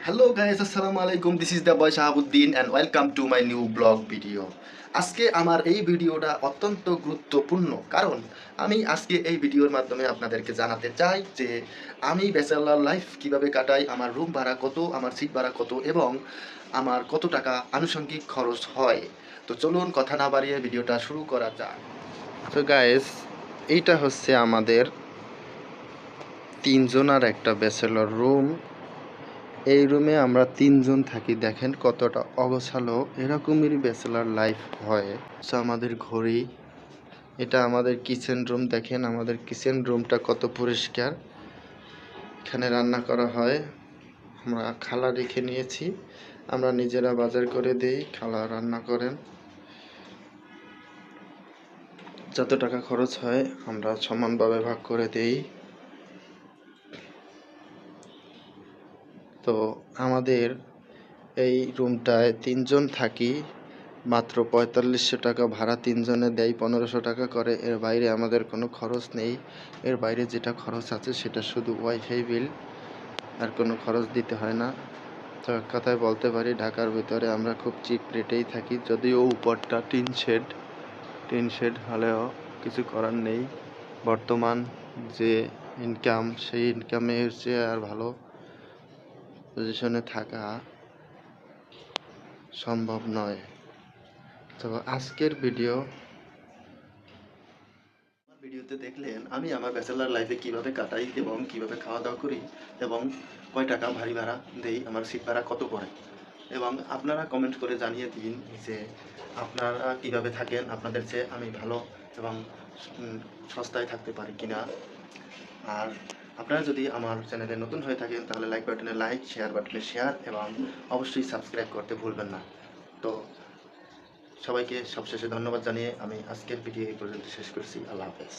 Hello guys, assalamu alaikum. This is the boy Shahabuddin and welcome to my new blog video. আজকে আমার এই ভিডিওটা অত্যন্ত গুরুত্বপূর্ণ কারণ আমি আজকে এই ভিডিওর মাধ্যমে আপনাদেরকে জানাতে চাই যে আমি ব্যাচেলর লাইফ কিভাবে কাটাই, আমার রুম ভাড়া কত, আমার সিট ভাড়া কত এবং আমার কত টাকা আনুষঙ্গিক খরচ হয়। তো চলুন কথা না বাড়িয়ে ভিডিওটা শুরু করা যাক। তো গাইস, এইটা হচ্ছে আমাদের তিনজনের একটা ব্যাচেলর রুম। এই রুমে আমরা তিনজন থাকি, দেখেন কতটা অগোছালো। এরকমেরই ব্যাচেলার লাইফ হয়। সো আমাদের ঘড়ি, এটা আমাদের কিচেন রুম। দেখেন আমাদের কিচেন রুমটা কত পরিষ্কার। এখানে রান্না করা হয়। আমরা খালা রেখে নিয়েছি, আমরা নিজেরা বাজার করে দিই, খালা রান্না করেন। যত টাকা খরচ হয় আমরা সমানভাবে ভাগ করে দিই। তো আমাদের এই রুমটায় তিনজন থাকি, মাত্র ৪৫০০ টাকা ভাড়া তিনজনে দেয়, ১৫০০ টাকা করে। এর বাইরে আমাদের কোনো খরচ নেই। এর বাইরে যেটা খরচ আছে সেটা শুধু ওয়াইফাই বিল, আর কোনো খরচ দিতে হয় না। তো এক কথায় বলতে পারি ঢাকার ভিতরে আমরা খুব চিপ রেটেই থাকি। যদিও উপরটা টিন শেড হলেও কিছু করার নেই। বর্তমান যে ইনকাম, সেই ইনকামে হচ্ছে আর ভালো পজিশনে থাকা সম্ভব নয়। তো আজকের ভিডিওতে দেখলেন আমি আমার ব্যাচেলার লাইফে কিভাবে কাটাই এবং কিভাবে খাওয়া দাওয়া করি এবং কয় টাকা ভারী ভাড়া দেই, আমার সিট ভাড়া কত পড়ে। এবং আপনারা কমেন্ট করে জানিয়ে দিন যে আপনারা কিভাবে থাকেন, আপনাদের চেয়ে আমি ভালো এবং সস্তায় থাকতে পারি কিনা। আর আপনারা যদি আমার চ্যানেলে নতুন হয়ে থাকেন তাহলে লাইক বাটনে লাইক, শেয়ার বাটনে শেয়ার এবং অবশ্যই সাবস্ক্রাইব করতে ভুলবেন না। তো সবাইকে সবশেষে ধন্যবাদ জানিয়ে আমি আজকের ভিডিও এই পর্যন্ত শেষ করছি। আল্লাহ হাফেজ।